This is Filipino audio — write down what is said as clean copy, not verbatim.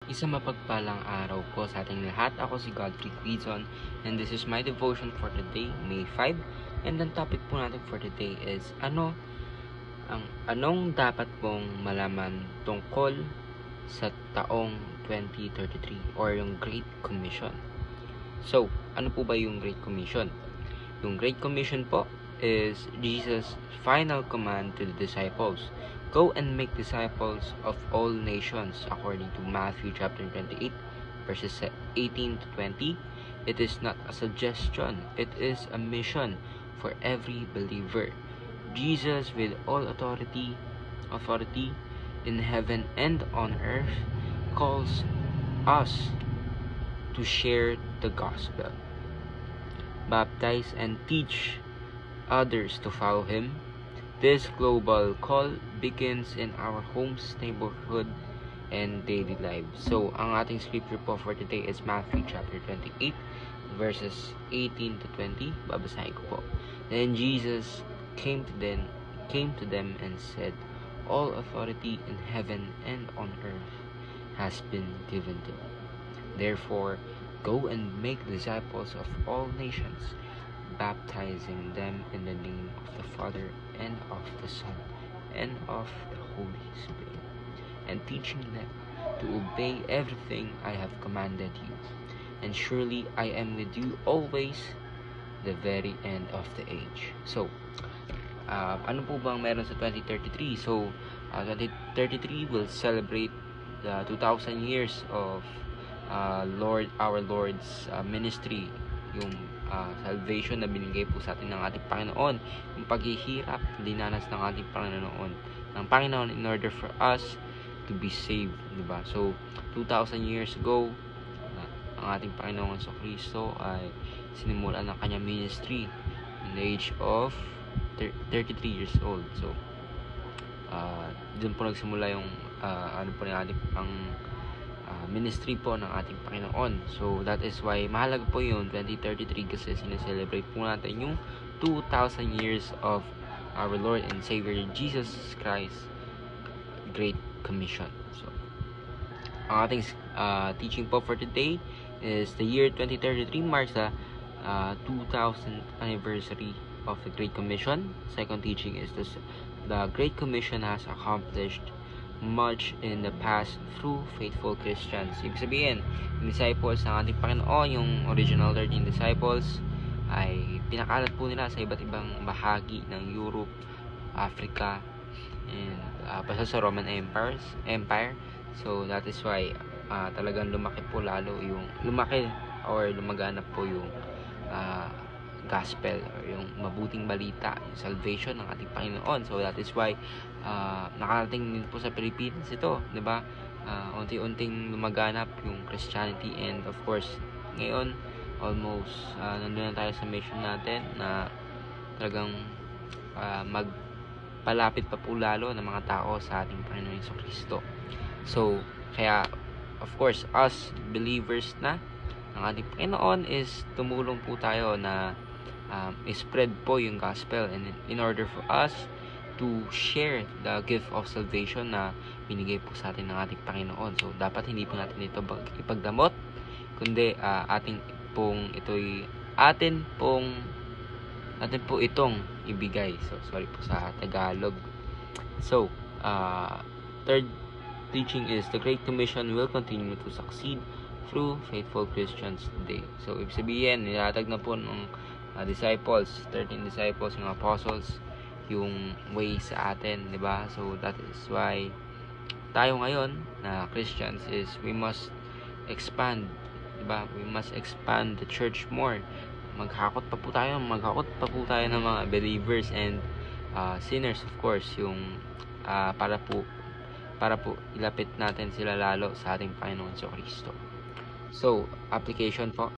Isang mapagpalang araw po sa ating lahat. Ako si Godfrey Quizon and this is my devotion for today, May 5. And ang topic po natin for today is anong dapat mong malaman tungkol sa taong 2033 or yung Great Commission. So, ano po ba yung Great Commission? Yung Great Commission po is Jesus' final command to the disciples. Go and make disciples of all nations according to Matthew chapter 28 verses 18 to 20. It is not a suggestion, it is a mission for every believer. Jesus with all authority in heaven and on earth calls us to share the gospel, baptize and teach others to follow him. This global call begins in our homes, neighborhood, and daily lives. So, ang ating scripture po for today is Matthew chapter 28, verses 18 to 20. Babasahin ko po. Then Jesus came to them and said, all authority in heaven and on earth has been given to me. Therefore, go and make disciples of all nations, baptizing them in the name of the Father and of the Son and of the Holy Spirit, and teaching them to obey everything I have commanded you. And surely I am with you always, the very end of the age. So, ano po bang meron sa 2033? So, 2033 will celebrate the 2,000 years of our Lord's ministry, yung salvation na binigay po sa atin ng ating Panginoon, yung paghihirap dinanas ng ating Panginoon in order for us to be saved, diba? So 2,000 years ago, ang ating Panginoon sa Kristo ay sinimulan ng kanyang ministry in the age of 33 years old. So doon po nagsimula yung ministry po ng ating Panginoon. So that is why mahalaga po yung 2033 kasi sineselebrate po natin yung 2,000 years of our Lord and Savior Jesus Christ Great Commission. So ang ating teaching po for today is the year 2033 marks the 2000th anniversary of the Great Commission. Second teaching is the Great Commission has accomplished much in the past through faithful Christians. Ibig sabihin, yung disciples ng ating Panginoon, yung original 13 disciples, ay pinakalat po nila sa iba't ibang bahagi ng Europe, Africa, and basta sa Roman Empire. So that is why talagang lumaki or lumaganap po yung gospel or yung mabuting balita, yung salvation ng ating Panginoon. So that is why nakarating din po sa Pilipinas ito, 'di ba? Unti-unting lumaganap yung Christianity, and of course ngayon almost nandun na tayo sa mission natin na talagang magpalapit pa po lalo ng mga tao sa ating Panginoon Hesus Kristo. So kaya of course us believers na ng ating Panginoon is tumulong po tayo na spread po yung gospel, and in order for us to share the gift of salvation na binigay po sa atin ng ating Panginoon. So dapat hindi po natin ito ipagdamot, kundi atin po itong ibigay. So sorry po sa Tagalog. So third teaching is the Great Commission will continue to succeed through faithful Christians today. So ibig sabihin, nilatag na po ng disciples, 13 disciples, yung apostles, yung way sa atin, 'di ba? So that is why tayo ngayon na Christians is we must expand, 'di ba? We must expand the church more. Maghakot pa po tayo ng mga believers and sinners, of course, yung para po ilapit natin sila lalo sa ating Panginoon sa Kristo. So, application po.